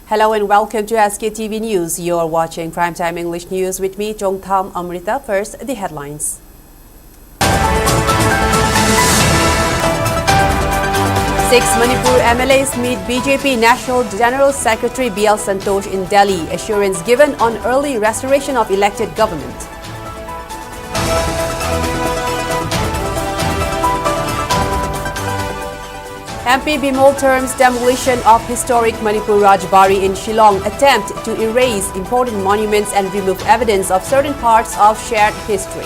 Hello and welcome to Sktv's News. You're watching Primetime English News with me, Chongtham AMRITA. First, the headlines. Six Manipur MLAs meet BJP National General Secretary BL Santosh in Delhi. Assurance given on early restoration of elected government. MP Bimol terms demolition of historic Manipur Rajbari in Shillong attempt to erase important monuments and remove evidence of certain parts of shared history.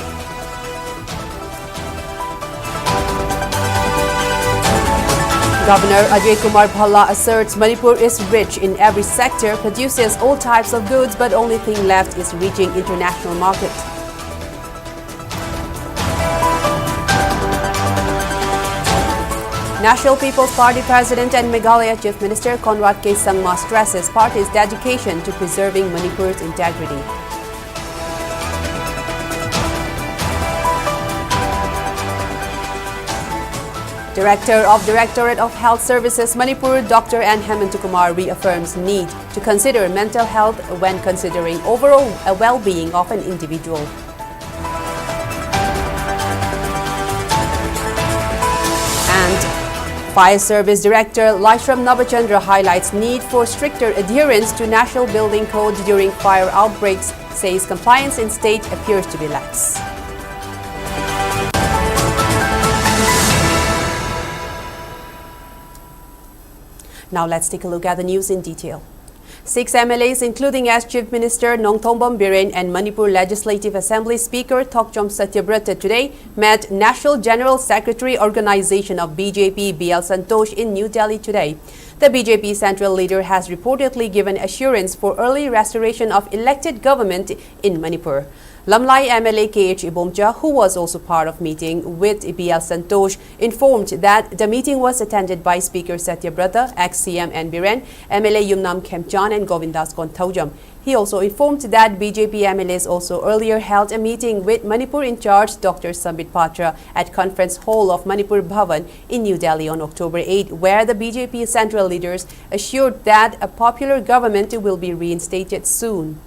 Governor Ajay Kumar Bhalla asserts Manipur is rich in every sector, produces all types of goods, but only thing left is reaching international market. National People's Party President and Meghalaya Chief Minister Conrad K. Sangma stresses party's dedication to preserving Manipur's integrity. Director of Directorate of Health Services Manipur, Dr. N. Hemantakumar reaffirms need to consider mental health when considering overall well-being of an individual. Fire Service Director Laishram Navachandra highlights need for stricter adherence to National Building Code during fire outbreaks, says compliance in state appears to be lax. Now let's take a look at the news in detail. Six MLAs, including as Chief Minister Nongthombam Biren and Manipur Legislative Assembly Speaker Thokchom Satyabrata today met National General Secretary Organization of BJP BL Santosh in New Delhi today. The BJP central leader has reportedly given assurance for early restoration of elected government in Manipur. Lamlai MLA KH Ibomcha, who was also part of meeting with BL Santosh, informed that the meeting was attended by Speaker Satyabrata, ex-CM N. Biren, MLA Yumnam Khemchan and Govindas Konthaujam. He also informed that BJP MLAs also earlier held a meeting with Manipur in charge Dr. Sambit Patra at Conference Hall of Manipur Bhavan in New Delhi on October 8, where the BJP central leaders assured that a popular government will be reinstated soon.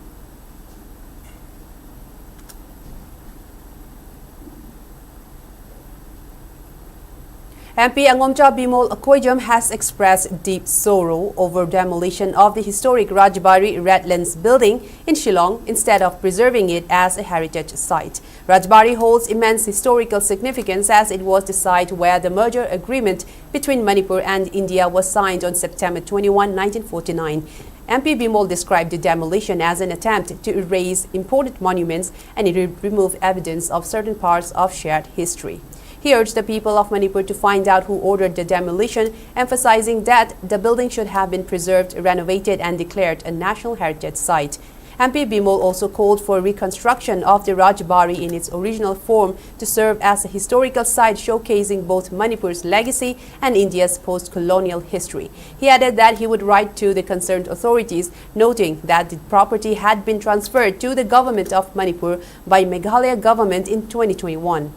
MP Angomcha Bimol Akoijam has expressed deep sorrow over demolition of the historic Rajbari Redlands building in Shillong instead of preserving it as a heritage site. Rajbari holds immense historical significance as it was the site where the merger agreement between Manipur and India was signed on September 21, 1949. MP Bimol described the demolition as an attempt to erase important monuments and remove evidence of certain parts of shared history. He urged the people of Manipur to find out who ordered the demolition, emphasizing that the building should have been preserved, renovated and declared a national heritage site. MP Bimol also called for reconstruction of the Rajbari in its original form to serve as a historical site showcasing both Manipur's legacy and India's post-colonial history. He added that he would write to the concerned authorities, noting that the property had been transferred to the government of Manipur by Meghalaya government in 2021.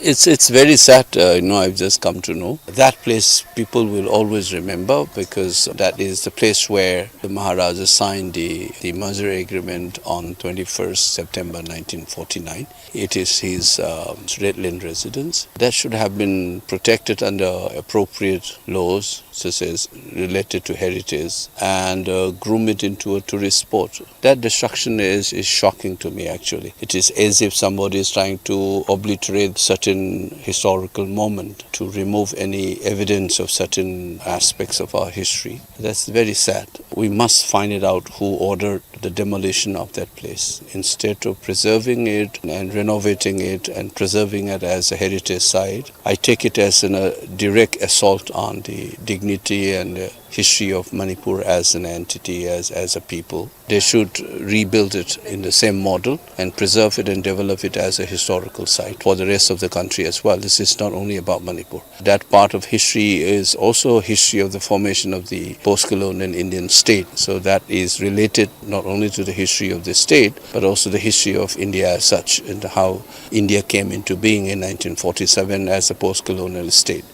It's very sad, I've just come to know. That place people will always remember because that is the place where the Maharaja signed the merger agreement on 21st September 1949. It is his Redland residence. That should have been protected under appropriate laws, such as related to heritage, and groom it into a tourist spot. That destruction is shocking to me, actually. It is as if somebody is trying to obliterate certain historical moment to remove any evidence of certain aspects of our history. That's very sad. We must find it out who ordered the demolition of that place. Instead of preserving it and renovating it and preserving it as a heritage site, I take it as a direct assault on the dignity and history of Manipur as an entity, as a people. They should rebuild it in the same model and preserve it and develop it as a historical site for the rest of the country as well. This is not only about Manipur. That part of history is also a history of the formation of the post-colonial Indian state. So that is related not only to the history of the state, but also the history of India as such and how India came into being in 1947 as a post-colonial state.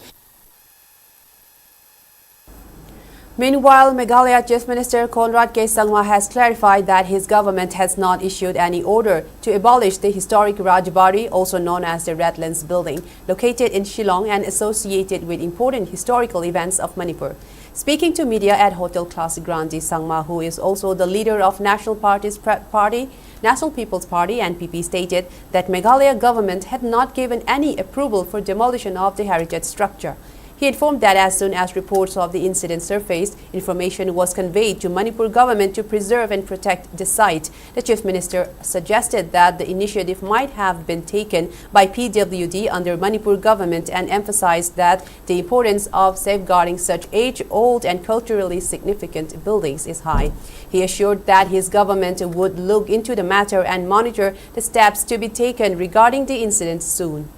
Meanwhile, Meghalaya Chief Minister Conrad K. Sangma has clarified that his government has not issued any order to abolish the historic Rajbari, also known as the Redlands Building, located in Shillong and associated with important historical events of Manipur. Speaking to media at Hotel Classic Grandi, Sangma, who is also the leader of National People's Party NPP, stated that Meghalaya government had not given any approval for demolition of the heritage structure. He informed that as soon as reports of the incident surfaced, information was conveyed to Manipur government to preserve and protect the site. The Chief Minister suggested that the initiative might have been taken by PWD under Manipur government and emphasized that the importance of safeguarding such age-old and culturally significant buildings is high. He assured that his government would look into the matter and monitor the steps to be taken regarding the incident soon.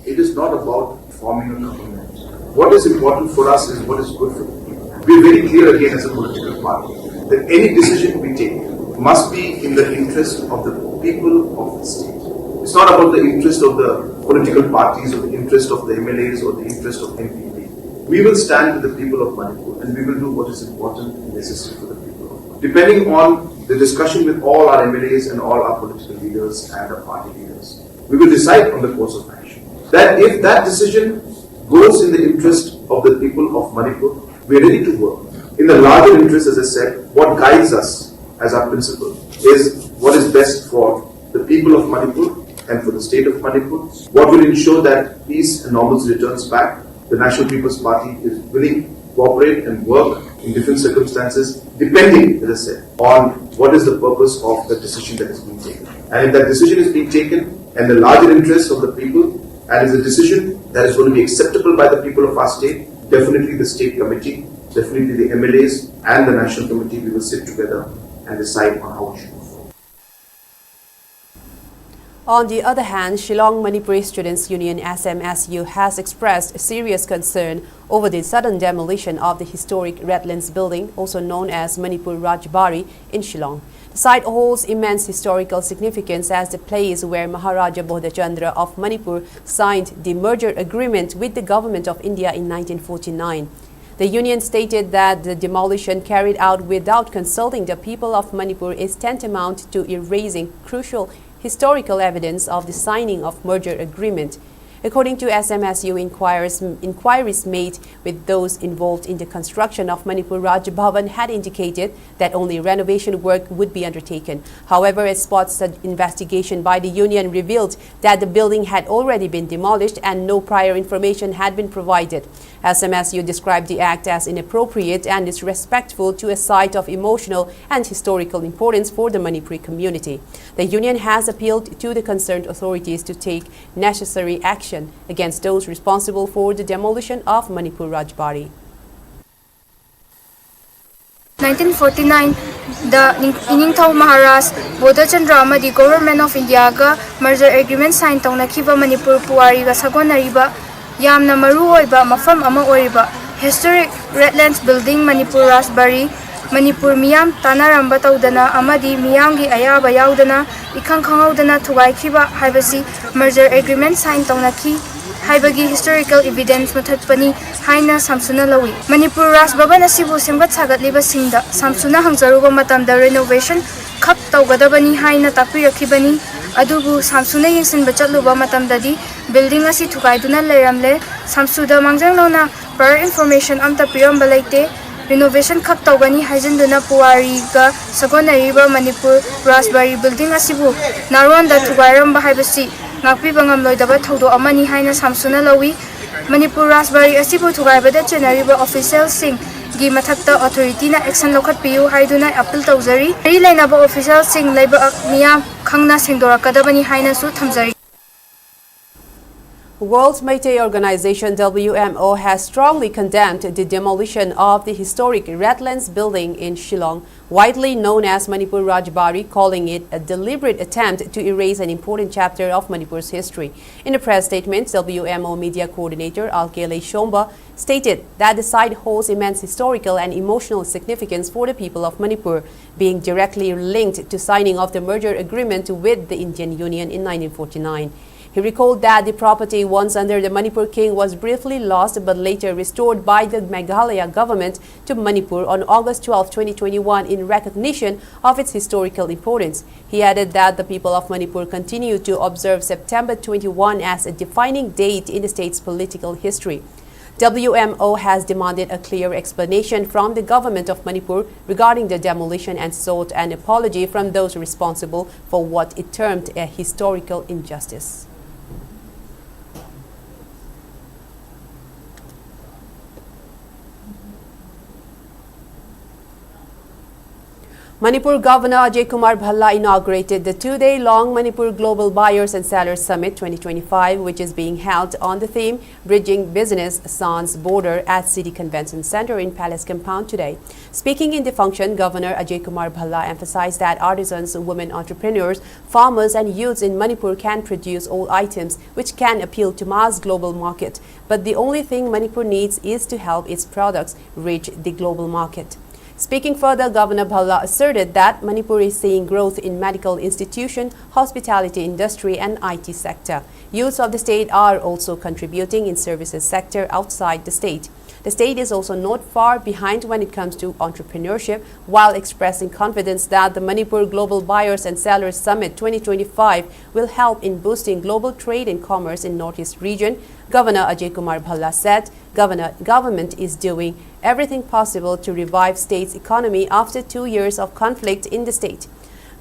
It is not about forming a government. What is important for us is what is good for the people. We are very clear again as a political party that any decision we take must be in the interest of the people of the state. It's not about the interest of the political parties or the interest of the MLAs or the interest of NPP. We will stand with the people of Manipur and we will do what is important and necessary for the people of Manipur. Depending on the discussion with all our MLAs and all our political leaders and our party leaders, we will decide on the course of action. That if that decision goes in the interest of the people of Manipur, we are ready to work. In the larger interest, as I said, what guides us as our principle is what is best for the people of Manipur and for the state of Manipur. What will ensure that peace and normalcy returns back. The National People's Party is willing to cooperate and work in different circumstances, depending, as I said, on what is the purpose of the decision that is being taken. And if that decision is being taken and the larger interests of the people, and is a decision that is going to be acceptable by the people of our state, definitely the state committee, definitely the MLAs and the national committee, we will sit together and decide on how we should move forward. On the other hand, Shillong Manipuri Students' Union SMSU has expressed serious concern over the sudden demolition of the historic Redlands Building, also known as Manipur Rajbari, in Shillong. The site holds immense historical significance as the place where Maharaja Bodhachandra of Manipur signed the merger agreement with the government of India in 1949. The union stated that the demolition carried out without consulting the people of Manipur is tantamount to erasing crucial historical evidence of the signing of merger agreement. According to SMSU, inquiries made with those involved in the construction of Manipur Raj Bhavan had indicated that only renovation work would be undertaken. However, a spot investigation by the union revealed that the building had already been demolished and no prior information had been provided. SMSU described the act as inappropriate and disrespectful to a site of emotional and historical importance for the Manipuri community. The union has appealed to the concerned authorities to take necessary action against those responsible for the demolition of Manipur Rajbari. 1949, the Iningthau Maharaj Bodhachandra amadi Government of India ga merger agreement sign tawnakiba Manipur Puwari ga sagonariba yamna maruoiba mafam ama oriba historic Redlands Building Manipur Rajbari Manipur miyam tanaramba tawdana amadi miyamgi ayaba yaudana ikhang khangaudana thugaikhiba haibasi merger agreement sign tawnaki haibagi historical evidence mathatpani haina samsuna lawi Manipur Ras Bhavan asibu semgat sagatliba singda samsuna hangzaruba matamda renovation khap tawgadabani haina takpirakhibani adubu samsuna yengsinba chatluba matamdadi building asi thugaiduna leiramle samsuda mangjanglauna per information amta piramba leite renovation khak tawgani haijanduna Puwari ga sagonariba Manipur Rajbari building asibu naronda thugairamba haibasi ngakpi bangam loidaba thodo amani haina samsuna lawi Manipur Rajbari asibu thugaibada chenariba official sing gi mathakta authority na action lokhat piu haiduna appeal tawjari ri lainaba official sing laiba miyam khangna sengdorakadabani haina su thamjari. World Meitei Organization WMO has strongly condemned the demolition of the historic Redlands Building in Shillong, widely known as Manipur Rajbari, calling it a deliberate attempt to erase an important chapter of Manipur's history. In a press statement, WMO Media Coordinator Alkele Shomba stated that the site holds immense historical and emotional significance for the people of Manipur, being directly linked to signing of the merger agreement with the Indian Union in 1949. He recalled that the property once under the Manipur king was briefly lost but later restored by the Meghalaya government to Manipur on August 12, 2021 in recognition of its historical importance. He added that the people of Manipur continue to observe September 21 as a defining date in the state's political history. WMO has demanded a clear explanation from the government of Manipur regarding the demolition and sought an apology from those responsible for what it termed a historical injustice. Manipur Governor Ajay Kumar Bhalla inaugurated the two-day-long Manipur Global Buyers and Sellers Summit 2025, which is being held on the theme Bridging Business Sans Border at City Convention Center in Palace Compound today. Speaking in the function, Governor Ajay Kumar Bhalla emphasized that artisans, women entrepreneurs, farmers and youths in Manipur can produce all items which can appeal to mass global market. But the only thing Manipur needs is to help its products reach the global market. Speaking further, Governor Bhalla asserted that Manipur is seeing growth in medical institution, hospitality industry and IT sector. Youths of the state are also contributing in services sector outside the state. The state is also not far behind when it comes to entrepreneurship, while expressing confidence that the Manipur Global Buyers and Sellers Summit 2025 will help in boosting global trade and commerce in Northeast region. Governor Ajay Kumar Bhalla said, government is doing everything possible to revive state's economy after 2 years of conflict in the state.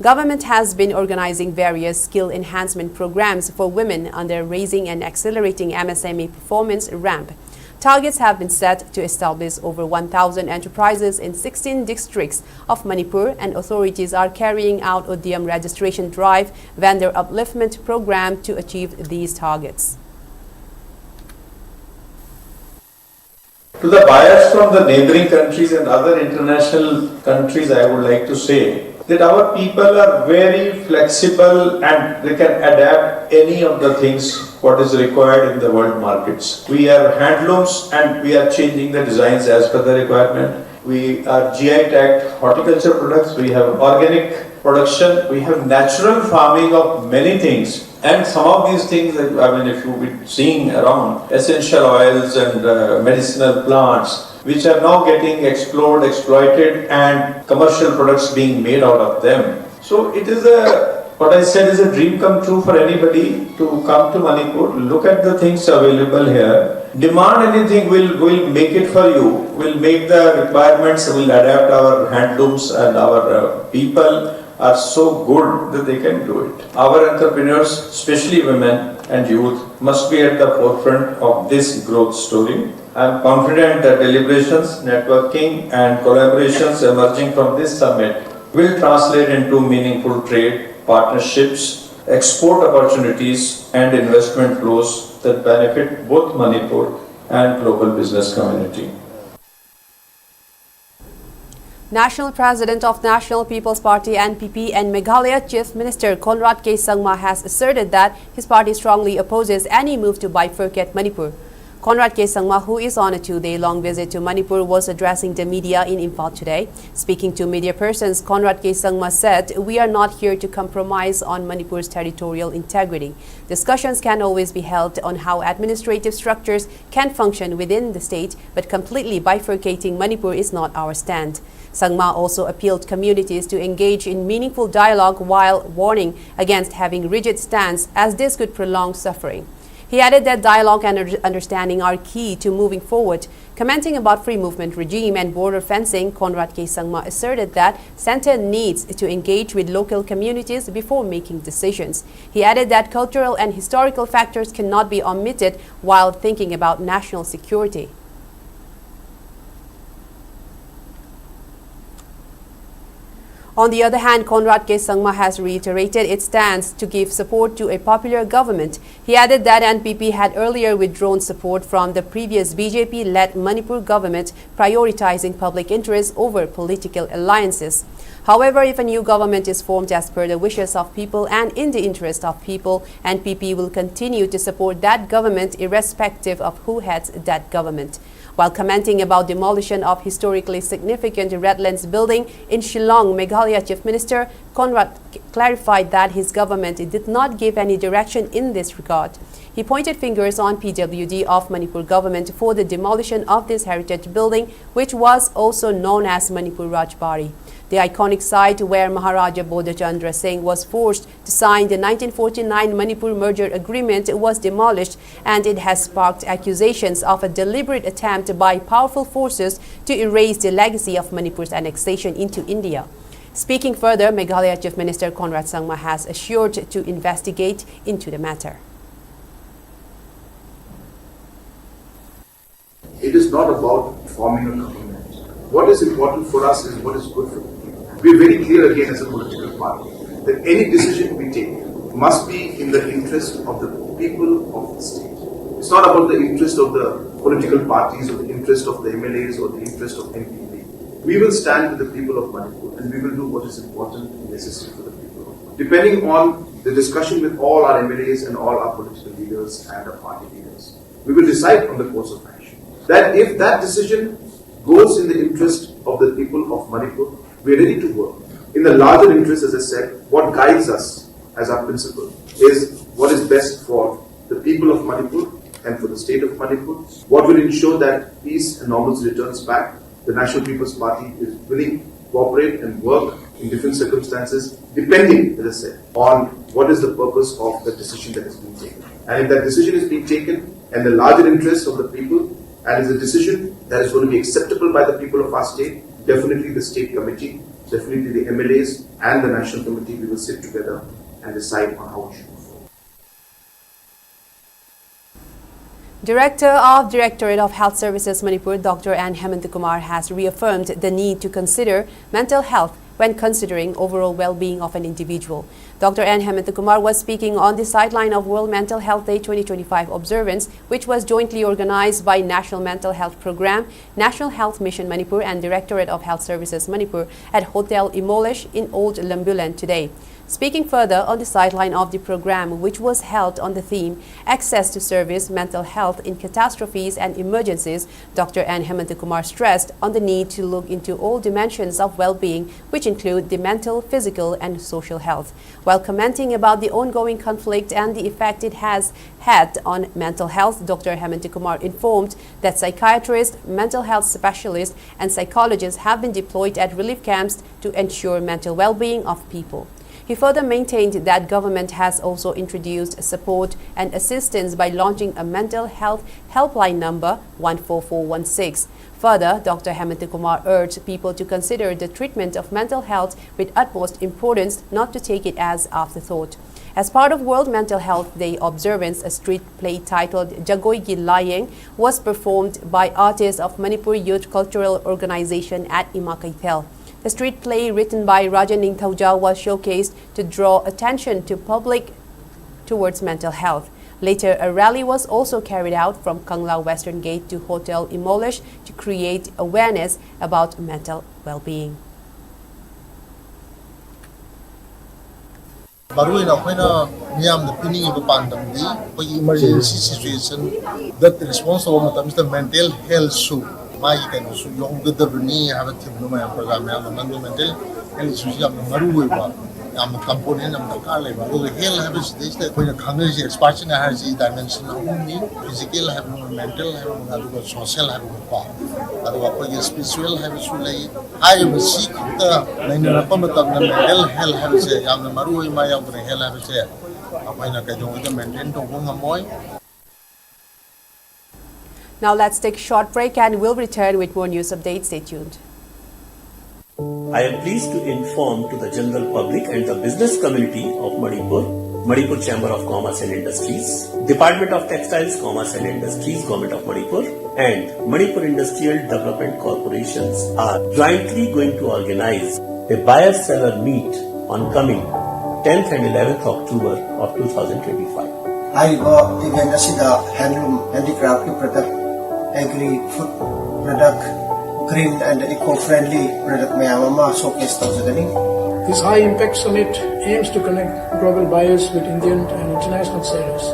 Government has been organizing various skill enhancement programs for women under raising and accelerating MSME performance ramp. Targets have been set to establish over 1,000 enterprises in 16 districts of Manipur, and authorities are carrying out Udyam registration drive vendor upliftment program to achieve these targets. To the buyers from the neighboring countries and other international countries, I would like to say that our people are very flexible and they can adapt any of the things what is required in the world markets. We are handlooms and we are changing the designs as per the requirement. We are GI tagged horticulture products, we have organic production, we have natural farming of many things. And some of these things, I mean, if you've been seeing around, essential oils and medicinal plants, which are now getting explored, exploited, and commercial products being made out of them. So it is what I said is a dream come true for anybody to come to Manipur, look at the things available here, demand anything, we'll make it for you, we'll make the requirements, we'll adapt our handlooms, and our people are so good that they can do it. Our entrepreneurs, especially women and youth, must be at the forefront of this growth story. I am confident that deliberations, networking and collaborations emerging from this summit will translate into meaningful trade, partnerships, export opportunities and investment flows that benefit both Manipur and global business community. National President of National People's Party NPP and Meghalaya Chief Minister Conrad K. Sangma has asserted that his party strongly opposes any move to bifurcate Manipur. Conrad K. Sangma, who is on a two-day-long visit to Manipur, was addressing the media in Imphal today. Speaking to media persons, Conrad K. Sangma said, "We are not here to compromise on Manipur's territorial integrity. Discussions can always be held on how administrative structures can function within the state, but completely bifurcating Manipur is not our stand." Sangma also appealed communities to engage in meaningful dialogue while warning against having rigid stance, as this could prolong suffering. He added that dialogue and understanding are key to moving forward. Commenting about free movement regime and border fencing, Conrad K. Sangma asserted that Center needs to engage with local communities before making decisions. He added that cultural and historical factors cannot be omitted while thinking about national security. On the other hand, Conrad K. Sangma has reiterated its stance to give support to a popular government. He added that NPP had earlier withdrawn support from the previous BJP-led Manipur government, prioritizing public interest over political alliances. However, if a new government is formed as per the wishes of people and in the interest of people, NPP will continue to support that government irrespective of who heads that government. While commenting about demolition of historically significant Redlands building in Shillong, Meghalaya Chief Minister Conrad clarified that his government did not give any direction in this regard. He pointed fingers on PWD of Manipur government for the demolition of this heritage building, which was also known as Manipur Rajbari. The iconic site where Maharaja Bodha Chandra Singh was forced to sign the 1949 Manipur merger agreement was demolished, and it has sparked accusations of a deliberate attempt by powerful forces to erase the legacy of Manipur's annexation into India. Speaking further, Meghalaya Chief Minister Conrad Sangma has assured to investigate into the matter. It is not about forming a government. What is important for us is what is good for the people. We are very clear again as a political party that any decision we take must be in the interest of the people of the state. It's not about the interest of the political parties or the interest of the MLAs or the interest of NPP. We will stand with the people of Manipur and we will do what is important and necessary for the people. Depending on the discussion with all our MLAs and all our political leaders and our party leaders, we will decide on the course of action. That if that decision goes in the interest of the people of Manipur, we are ready to work. In the larger interest, as I said, what guides us as our principle is what is best for the people of Manipur and for the state of Manipur, what will ensure that peace and normalcy returns back. The National People's Party is willing to cooperate and work in different circumstances, depending, as I said, on what is the purpose of the decision that is being taken. And if that decision is being taken and the larger interests of the people, and is a decision that is going to be acceptable by the people of our state, definitely the state committee, definitely the MLAs and the national committee, we will sit together and decide on how we should move forward. Director of Directorate of Health Services Manipur, Dr. N. Hemantakumar, has reaffirmed the need to consider mental health when considering overall well-being of an individual. Dr. N. Hemantakumar was speaking on the sideline of World Mental Health Day 2025 observance, which was jointly organized by National Mental Health Program, National Health Mission Manipur and Directorate of Health Services Manipur at Hotel Imolish in Old Lambulan today. Speaking further on the sideline of the program, which was held on the theme Access to Service, Mental Health in Catastrophes and Emergencies, Dr. N. Hemantakumar stressed on the need to look into all dimensions of well-being, which include the mental, physical and social health. While commenting about the ongoing conflict and the effect it has had on mental health, Dr. Hemantakumar informed that psychiatrists, mental health specialists and psychologists have been deployed at relief camps to ensure mental well-being of people. He further maintained that government has also introduced support and assistance by launching a mental health helpline number 14416. Further, Dr. Hemantakumar urged people to consider the treatment of mental health with utmost importance, not to take it as afterthought. As part of World Mental Health Day observance, a street play titled Jagoy Gi Layeng was performed by artists of Manipur Youth Cultural Organization at Imakaitel. The street play written by Raja Ningthauja was showcased to draw attention to public towards mental health. Later, a rally was also carried out from Kangla Western Gate to Hotel Imolish to create awareness about mental well-being. Emergency situation that responsible the mental health my can also young good the Bruni have a tip no program mental health I'm a component of the car labor. The hell habits this that when a Congress expansion has a dimension only physical have mental have social have otherwise spiritual habits relay. I will seek the mental health habits. I'm the Maru in my own hell habits here. When I don't with the maintain to one. Now let's take a short break and we'll return with more news updates. Stay tuned. I am pleased to inform to the general public and the business community of Manipur Chamber of Commerce and Industries, Department of Textiles, Commerce and Industries, Government of Manipur and Manipur Industrial Development Corporations are jointly going to organize a buyer-seller meet on coming 10th and 11th October of 2025. I go event as the handloom, handicraft product, agri-food product, green and eco-friendly product mayamama showcase tawjagani. This high-impact summit aims to connect global buyers with Indian and international sellers.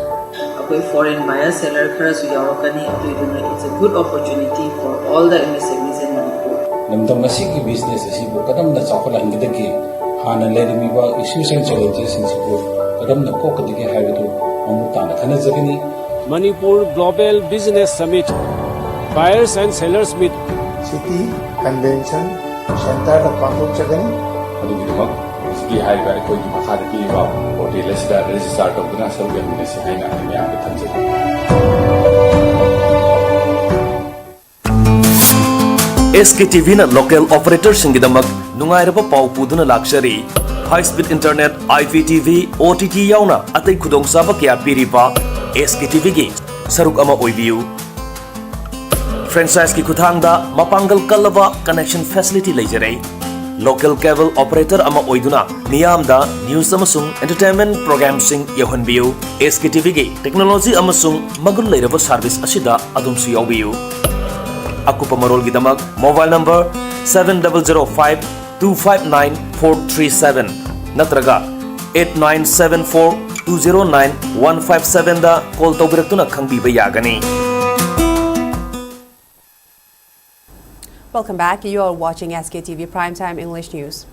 Foreign buyer seller kharasu yawakani aduduna it's a good opportunity for all the MSMEs in Manipur. Namdam masigi business asibu kadamna chakula ingidagi hana lerimiba issues and challenges insibu kadamna kokadagi haidu amutana khanajagani. Manipur Global Business Summit, Buyers and Sellers Meet. City Convention Center of Pangkok Chagani. Adugimak ski haiba koi ki makhada ki ba hotel is da register of the national government is haina anya thanjagi. SKTV na local operator singidamak nungairaba pau puduna luxury high speed internet IPTV OTT yauna atai khudong saba kya piripa SKTV gi saruk ama oibiu franchise ki kuthangda mapangal kalava connection facility leijare local cable operator ama oiduna miyamda news amasung entertainment program sing yahonbiu SKTV gi technology amasung magun leiraba service asida adumsu yawbiu akupa marol gidamak mobile number 7005259437 natraga 8974209157 da call tawbiratuna khangbiba yagani. Welcome back. You are watching SKTV Primetime English News.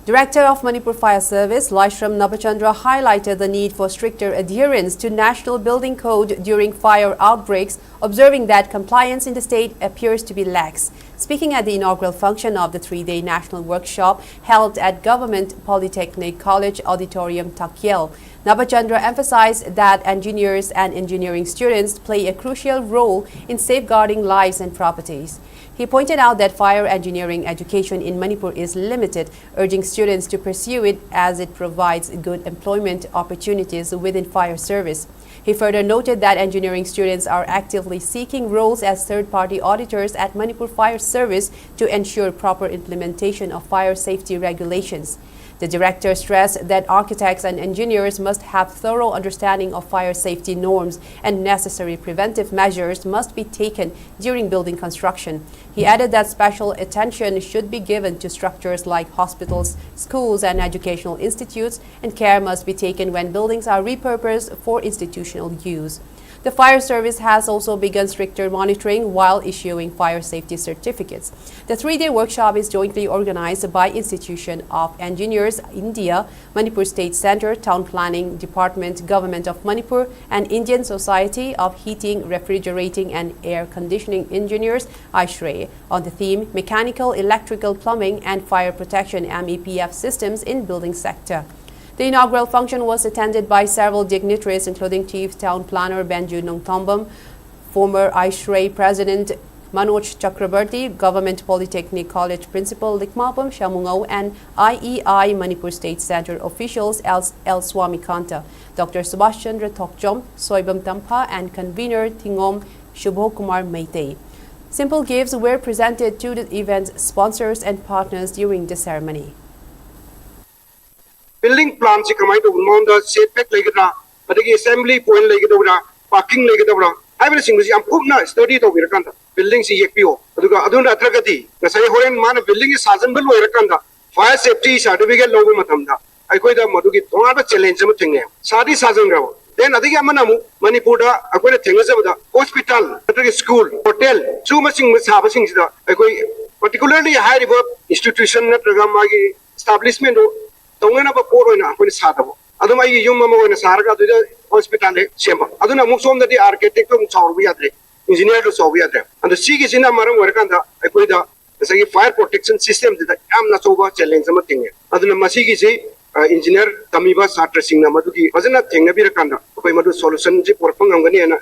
Director of Manipur Fire Service, Laishram Nabachandra, highlighted the need for stricter adherence to National Building Code during fire outbreaks, observing that compliance in the state appears to be lax. Speaking at the inaugural function of the three-day national workshop held at Government Polytechnic College Auditorium, Takyel, Nabachandra emphasized that engineers and engineering students play a crucial role in safeguarding lives and properties. He pointed out that fire engineering education in Manipur is limited, urging students to pursue it as it provides good employment opportunities within fire service. He further noted that engineering students are actively seeking roles as third-party auditors at Manipur Fire Service to ensure proper implementation of fire safety regulations. The director stressed that architects and engineers must have thorough understanding of fire safety norms and necessary preventive measures must be taken during building construction. He added that special attention should be given to structures like hospitals, schools, and educational institutes, and care must be taken when buildings are repurposed for institutional use. The fire service has also begun stricter monitoring while issuing fire safety certificates. The three-day workshop is jointly organized by Institution of Engineers, India, Manipur State Center, Town Planning Department, Government of Manipur, and Indian Society of Heating, Refrigerating and Air Conditioning Engineers, ISHRE, on the theme Mechanical, Electrical, Plumbing and Fire Protection MEPF Systems in Building Sector. The inaugural function was attended by several dignitaries, including Chief Town Planner Benju Nongtombam, former ISHRE President Manoj Chakrabarti, Government Polytechnic College Principal Likmapam Shamungao, and IEI Manipur State Center officials L. Swamikanta, Dr. Subhash Chandra Thokjom, Soibam Tampa, and convener Thingom Shubho Kumar Meitei. Simple gifts were presented to the event's sponsors and partners during the ceremony. Building plans se kamai to monda setback legada adagi assembly point legada parking legada haiba sing am kupna study to birakanda building se yekpio aduga aduna atragati nasai horen man building is sajanbal loirakanda fire safety certificate logo matamda aikoi da madugi tonga challenge ma thinge sadi sajanga then adigi amanamu Manipur da akoi thengajabada hospital adagi school hotel suma sing saba sing sida aikoi particularly high river institution natraga magi establishment tongena ba poro na akoi sadabo aduma yi yum mama wena sarga du hospital le chemba aduna musom da architect to chawru yadre engineer to solve yadre and the sig is in a maram workanda akoi da say fire protection system da am na soba challenge ma tinge aduna masigi ji engineer tamiba satra sing na madu ki wajana thenga bi rakanda akoi madu solution ji porpang ngani na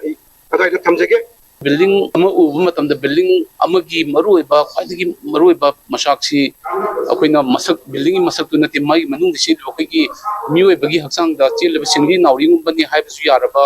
adai da thamjege building ama ubu matam da building ama gi maroi ba khadigi maroi ba masak si akoina masak building masak tu na ti mai manung si akoi gi mioi bagi haksang da chil ba singri nauri ngum bani hai su yaraba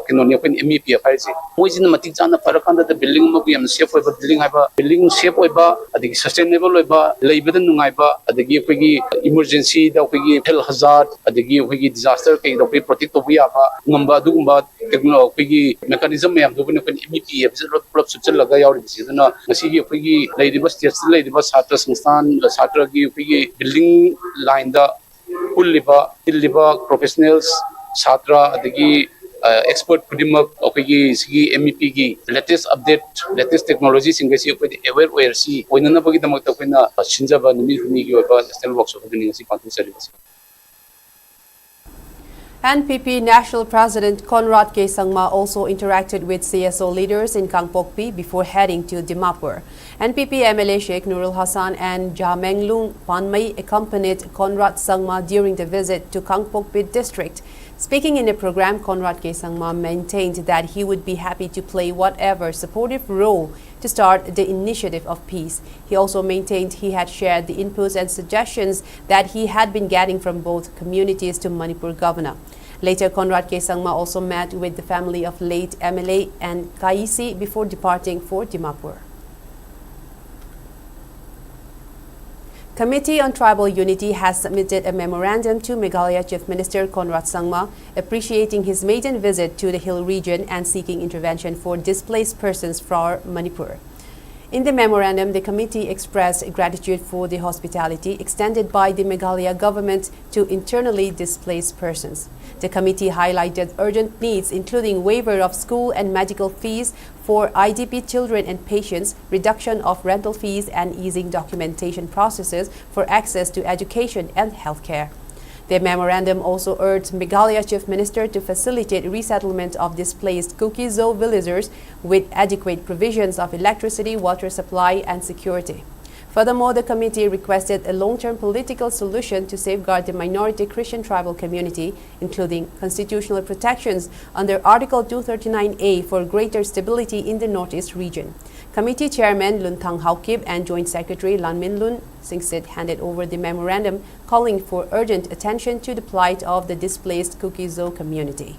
kinoni akoin MEP afaisi moisina matik jana parakanda the building mo yam safe oiba building haiba building safe oiba adigi sustainable oiba leibada nungaiba adigi akoigi emergency da akoigi health hazard adigi akoigi disaster kai da protect obu yaba ngamba dugumba technology akoigi mechanism yam do akoin MEP absorb plus suchal laga yauri sidana ngasi gi akoigi leidiba state leidiba satra sangstan satra gi akoigi building line da ulliba illiba professionals satra adigi expert kudimak akoigi sigi MEP gi latest update latest technology singasi akoidi aware ORC oinana bagi damak akoina sinjaba nimi humi gi oba national workshop ni ngasi pantu service. NPP National President Conrad K. Sangma also interacted with CSO leaders in Kangpokpi before heading to Dimapur. NPP MLA Sheikh Nurul Hassan and Jamenglung Panmai accompanied Conrad Sangma during the visit to Kangpokpi district. Speaking in the program, Conrad K. Sangma maintained that he would be happy to play whatever supportive role to start the initiative of peace. He also maintained he had shared the inputs and suggestions that he had been getting from both communities to Manipur governor. Later, Conrad K. Sangma also met with the family of late MLA and Kaisi before departing for Dimapur. Committee on Tribal Unity has submitted a memorandum to Meghalaya Chief Minister Conrad Sangma, appreciating his maiden visit to the hill region and seeking intervention for displaced persons from Manipur. In the memorandum, the committee expressed gratitude for the hospitality extended by the Meghalaya government to internally displaced persons. The committee highlighted urgent needs including waiver of school and medical fees for IDP children and patients, reduction of rental fees and easing documentation processes for access to education and healthcare. The memorandum also urged Meghalaya Chief Minister to facilitate resettlement of displaced Kuki-Zo villagers with adequate provisions of electricity, water supply and security. Furthermore, the committee requested a long-term political solution to safeguard the minority Christian tribal community, including constitutional protections under Article 239A for greater stability in the Northeast region. Committee Chairman Luntang Haukip and Joint Secretary Lanmin Lun Singsit handed over the memorandum calling for urgent attention to the plight of the displaced Kuki-Zo community.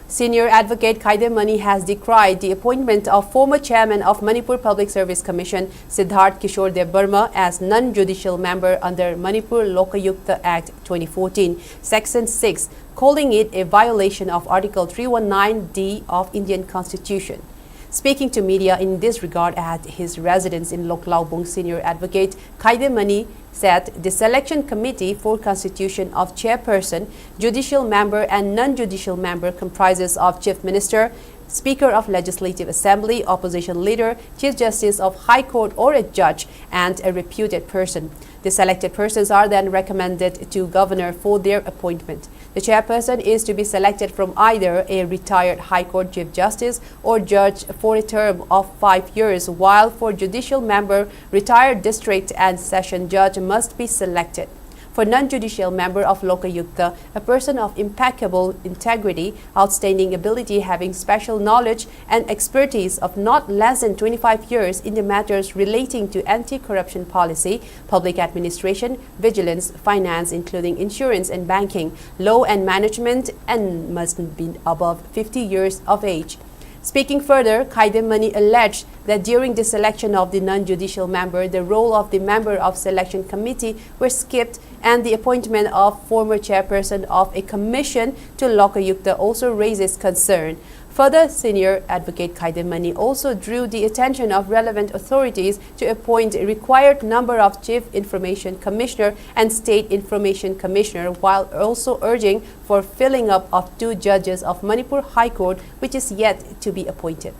Senior Advocate Kaide Mani has decried the appointment of former Chairman of Manipur Public Service Commission Siddharth Kishore Dev Burma as non-judicial member under Manipur Lokayukta Act 2014, Section 6, calling it a violation of Article 319D of Indian Constitution. Speaking to media in this regard at his residence in Loklaubung, Senior Advocate Kaide Mani said the Selection Committee for Constitution of Chairperson, Judicial Member and Non-Judicial Member comprises of Chief Minister, Speaker of Legislative Assembly, Opposition Leader, Chief Justice of High Court or a judge, and a reputed person. The selected persons are then recommended to Governor for their appointment. The chairperson is to be selected from either a retired High Court Chief Justice or judge for a term of 5 years, while for judicial member, retired district and session judge must be selected. For non-judicial member of Lokayukta, a person of impeccable integrity, outstanding ability, having special knowledge and expertise of not less than 25 years in the matters relating to anti-corruption policy, public administration, vigilance, finance, including insurance and banking, law and management, and must be above 50 years of age. Speaking further, Kaide Mani alleged that during the selection of the non-judicial member, the role of the member of selection committee were skipped and the appointment of former chairperson of a commission to Lokayukta also raises concern. Further, Senior Advocate Kaide Mani also drew the attention of relevant authorities to appoint a required number of Chief Information Commissioner and State Information Commissioner, while also urging for filling up of 2 judges of Manipur High Court, which is yet to be appointed.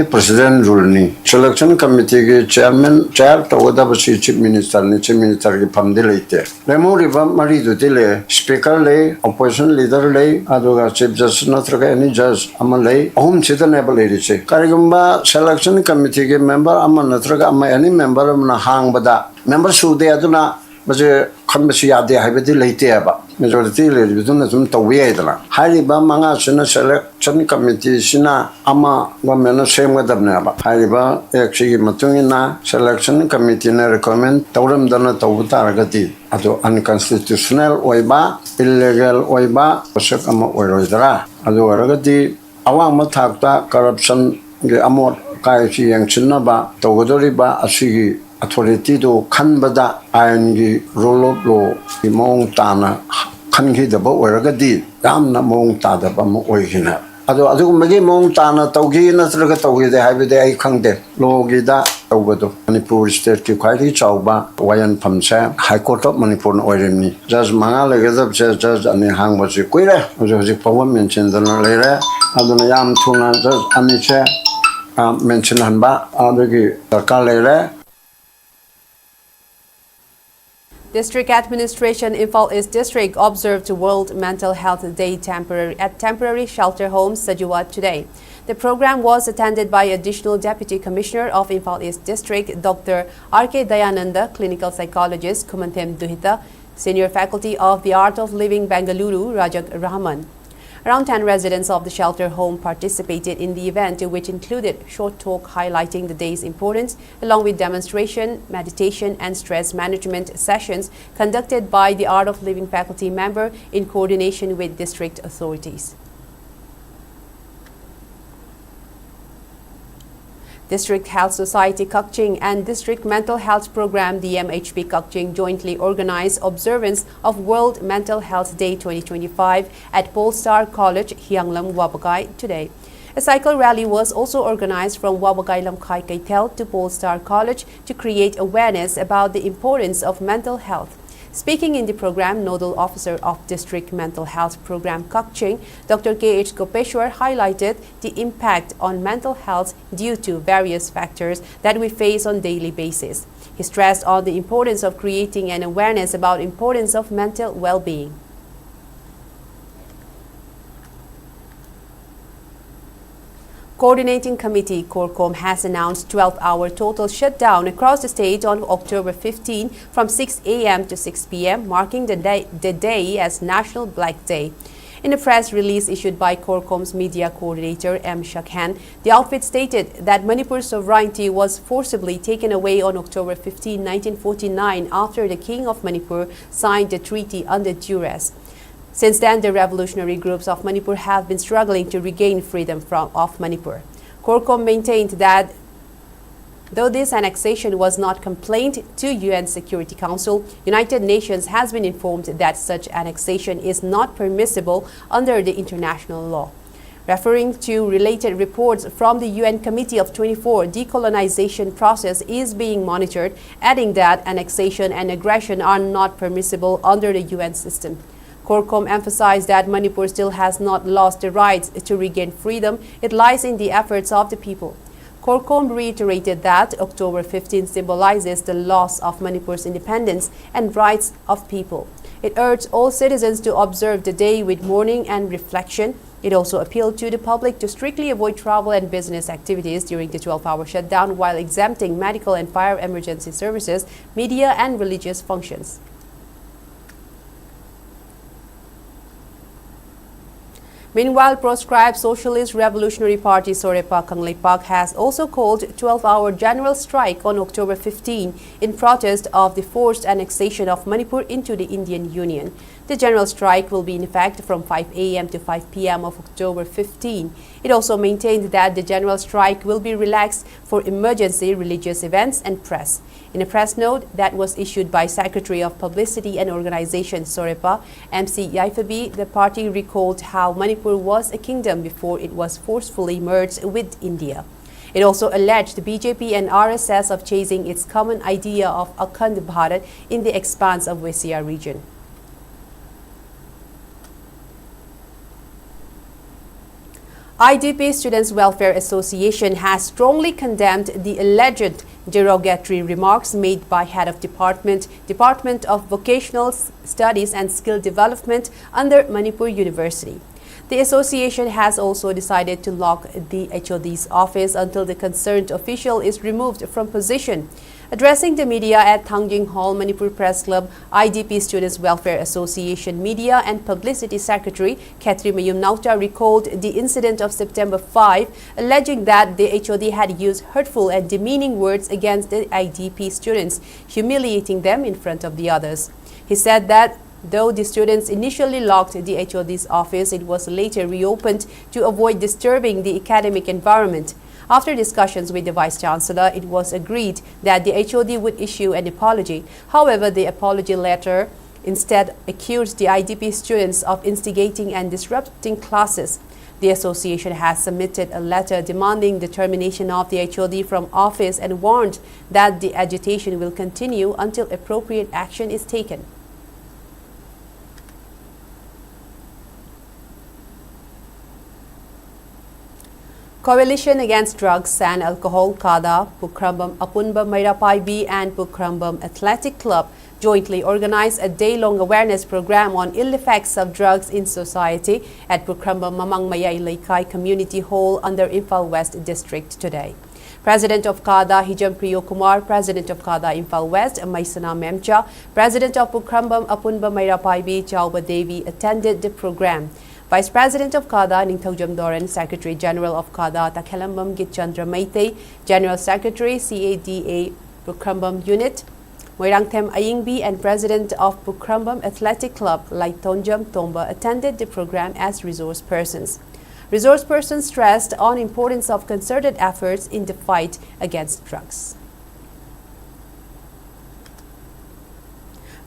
President Rulni, Selection Committee Chair Tawadabasi Chief Minister ki Pamdi Late. Remo Riva Maridu Dile, Speaker Lay, Opposition Leader Lay, Aduga Chief Justice Natraga any Judge Amalay, Home Chita Nabalice. Karigumba Selection Committee member Amanatraga, any member of Nahang Bada. Member Sude Aduna was a खनबसी यादे हाइबदि लेतेबा majority लेबिदुना जुम तौबेदला हारिबा मंगा सुना selection committee सिना अमा government सेमगदबनेबा हारिबा एक्सिगी मतुंगिना selection committee ने recommend तौरमदना तौबतारगदि अदो unconstitutional ओइबा illegal ओइबा पोसक अमा ओइरोइदरा अदो अरगदि अवांग थाक्ता corruption गे अमोट Cayce यंगचिनबा तौगदोरिबा असिगी authority दो खनबदा आयन की रूल ऑफ लॉ की मौंग ताना खनखिदबा ओइरगदि यामना मौंग तादबा म ओइगिना अदो अदुगुमगी मौंग ताना तौगी नत्रगा तौगिदे हाइबदे आई खंगदे लोगिदा तौबदो मणिपुर स्टेट की ख्वाइदगी चावबा वायन फमसे हाई कोर्ट ऑफ मणिपुर ओइरिमनी जज मंगा लगदब जज अनि हांगबसी कुइरे होजि पवन मेंशन दन लेरे अदुना याम थुना जज अनि से मेंशन हनबा अदुगी दरकार लेरे District Administration Imphal East District observed World Mental Health Day at temporary shelter homes Sajuwat today. The program was attended by Additional Deputy Commissioner of Imphal East District, Dr. R.K. Dayananda, clinical psychologist Kumantem Duhita, senior faculty of the Art of Living Bengaluru, Rajak Rahman. Around 10 residents of the shelter home participated in the event, which included short talk highlighting the day's importance, along with demonstration, meditation and stress management sessions conducted by the Art of Living faculty member in coordination with district authorities. District Health Society Kakching and District Mental Health Program DMHP Kakching jointly organized observance of World Mental Health Day 2025 at Polestar College, Hyanglam, Wabagai today. A cycle rally was also organized from Wabagai Lamkai Kaitel to Polestar College to create awareness about the importance of mental health. Speaking in the program, Nodal Officer of District Mental Health Program Kakching, Dr. K.H. Gopeshwar highlighted the impact on mental health due to various factors that we face on daily basis. He stressed on the importance of creating an awareness about the importance of mental well-being. Coordinating Committee Korkom has announced 12-hour total shutdown across the state on October 15 from 6 a.m. to 6 p.m., marking the day as National Black Day. In a press release issued by Korkom's media coordinator M. Shakhan, the outfit stated that Manipur's sovereignty was forcibly taken away on October 15, 1949 after the King of Manipur signed the treaty under duress. Since then, the revolutionary groups of Manipur have been struggling to regain freedom of Manipur. Korkom maintained that though this annexation was not complained to UN Security Council, United Nations has been informed that such annexation is not permissible under the international law. Referring to related reports from the UN Committee of 24, decolonization process is being monitored, adding that annexation and aggression are not permissible under the UN system. Korkom emphasized that Manipur still has not lost the rights to regain freedom. It lies in the efforts of the people. Korkom reiterated that October 15 symbolizes the loss of Manipur's independence and rights of people. It urged all citizens to observe the day with mourning and reflection. It also appealed to the public to strictly avoid travel and business activities during the 12-hour shutdown while exempting medical and fire emergency services, media and religious functions. Meanwhile, proscribed Socialist Revolutionary Party Sorepa Kangleipak has also called 12-hour general strike on October 15 in protest of the forced annexation of Manipur into the Indian Union. The general strike will be in effect from 5 a.m. to 5 p.m. of October 15. It also maintained that the general strike will be relaxed for emergency religious events and press. In a press note that was issued by Secretary of Publicity and Organization Sorepa, MC Yaifabi, the party recalled how Manipur was a kingdom before it was forcefully merged with India. It also alleged the BJP and RSS of chasing its common idea of Akhand Bharat in the expanse of Vasia region. IDP Students Welfare Association has strongly condemned the alleged derogatory remarks made by Head of Department of Vocational Studies and Skill Development under Manipur University. The association has also decided to lock the HOD's office until the concerned official is removed from position. Addressing the media at Thangjing Hall, Manipur Press Club, IDP Students Welfare Association Media and Publicity Secretary Khetri Mayum Nauta recalled the incident of September 5, alleging that the HOD had used hurtful and demeaning words against the IDP students, humiliating them in front of the others. He said that though the students initially locked the HOD's office, it was later reopened to avoid disturbing the academic environment. After discussions with the Vice-Chancellor, it was agreed that the HOD would issue an apology. However, the apology letter instead accused the IDP students of instigating and disrupting classes. The association has submitted a letter demanding the termination of the HOD from office and warned that the agitation will continue until appropriate action is taken. Coalition Against Drugs and Alcohol, KADA, Pukrambam Apunba Mairapai B and Pukrambam Athletic Club jointly organized a day-long awareness program on ill effects of drugs in society at Pukrambam Mamang Mayay Laikai Community Hall under Imphal West District today. President of KADA Hijam Priyo Kumar, President of KADA Imphal West Maisana Memcha, President of Pukrambam Apunba Mairapai B Chauba Devi attended the program. Vice President of KADA Ningthaujam Doran, Secretary General of KADA Takhelambam Gitchandra Maitei, General Secretary CADA Pukrambam Unit Moirangthem Ayingbi and President of Pukrambam Athletic Club Laitonjam Tomba attended the program as resource persons. Resource persons stressed on importance of concerted efforts in the fight against drugs.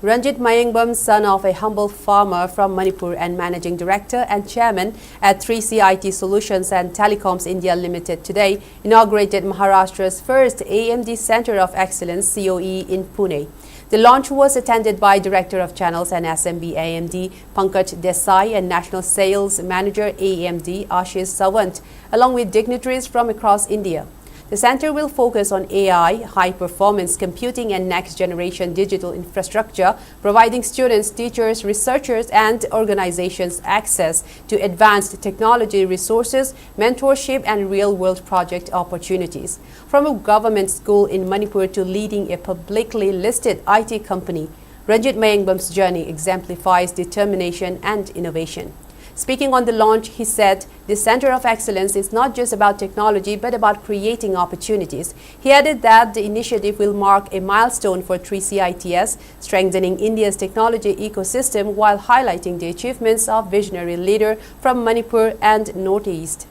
Ranjit Mayengbam, son of a humble farmer from Manipur and Managing Director and Chairman at 3CIT Solutions and Telecoms India Limited today, inaugurated Maharashtra's first AMD Center of Excellence COE in Pune. The launch was attended by Director of Channels and SMB AMD Pankaj Desai and National Sales Manager AMD Ashish Sawant, along with dignitaries from across India. The center will focus on AI, high-performance computing and next-generation digital infrastructure, providing students, teachers, researchers and organizations access to advanced technology resources, mentorship and real-world project opportunities. From a government school in Manipur to leading a publicly listed IT company, Ranjit Mayengbam's journey exemplifies determination and innovation. Speaking on the launch, he said, the Center of Excellence is not just about technology, but about creating opportunities. He added that the initiative will mark a milestone for 3CITS, strengthening India's technology ecosystem while highlighting the achievements of visionary leader from Manipur and Northeast.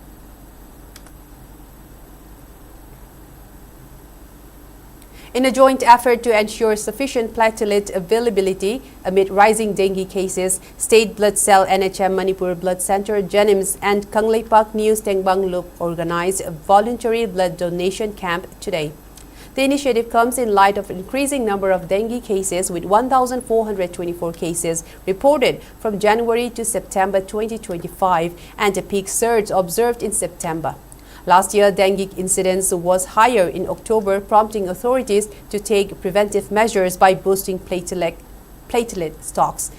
In a joint effort to ensure sufficient platelet availability amid rising dengue cases, State Blood Cell NHM Manipur Blood Center, Jenims and Kangleipak News Tengbang Loop organized a voluntary blood donation camp today. The initiative comes in light of an increasing number of dengue cases, with 1,424 cases reported from January to September 2025 and a peak surge observed in September. Last year, dengue incidence was higher in October, prompting authorities to take preventive measures by boosting platelet stocks.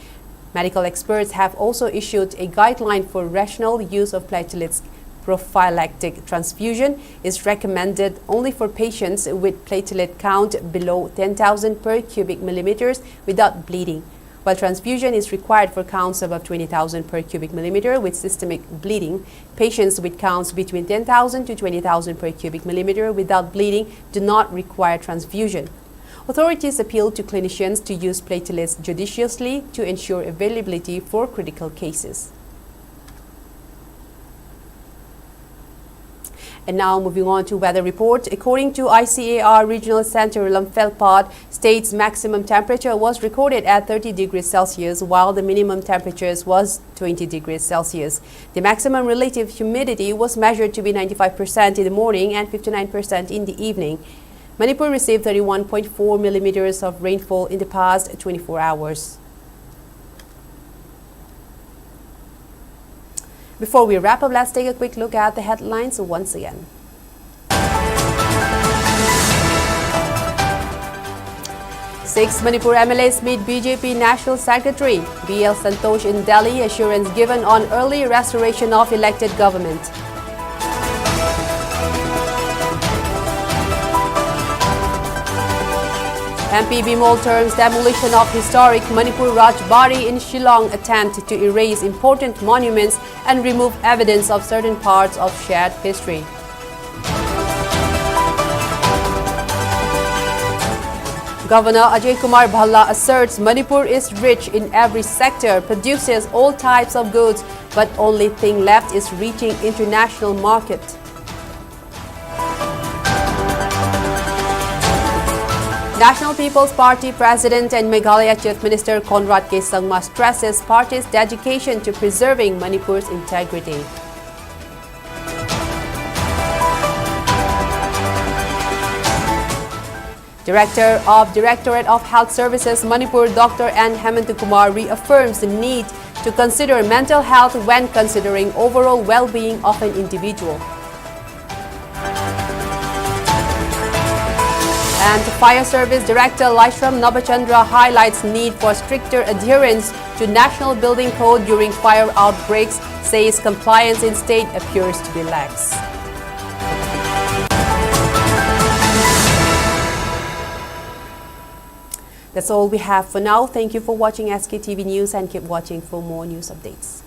Medical experts have also issued a guideline for rational use of platelets. Prophylactic transfusion is recommended only for patients with platelet count below 10,000 per cubic millimeters without bleeding, while transfusion is required for counts above 20,000 per cubic millimeter with systemic bleeding. Patients with counts between 10,000 to 20,000 per cubic millimeter without bleeding do not require transfusion. Authorities appeal to clinicians to use platelets judiciously to ensure availability for critical cases. And now moving on to weather report. According to ICAR Regional Center Lamfelpad, state's maximum temperature was recorded at 30 degrees Celsius, while the minimum temperature was 20 degrees Celsius. The maximum relative humidity was measured to be 95% in the morning and 59% in the evening. Manipur received 31.4 millimeters of rainfall in the past 24 hours. Before we wrap up, let's take a quick look at the headlines once again. Six Manipur MLAs meet BJP National Secretary BL Santosh in Delhi, assurance given on early restoration of elected government. MP Bimol terms demolition of historic Manipur Rajbari in Shillong attempt to erase important monuments and remove evidence of certain parts of shared history. Governor Ajay Kumar Bhalla asserts Manipur is rich in every sector, produces all types of goods, but only thing left is reaching international market. National People's Party President and Meghalaya Chief Minister Conrad K. Sangma stresses party's dedication to preserving Manipur's integrity. Director of Directorate of Health Services Manipur Dr. N. Hemant Kumar reaffirms the need to consider mental health when considering overall well-being of an individual. And Fire Service Director Laishram Nabachandra highlights need for stricter adherence to National Building Code during fire outbreaks, says compliance in state appears to be lax. That's all we have for now. Thank you for watching SKTV News and keep watching for more news updates.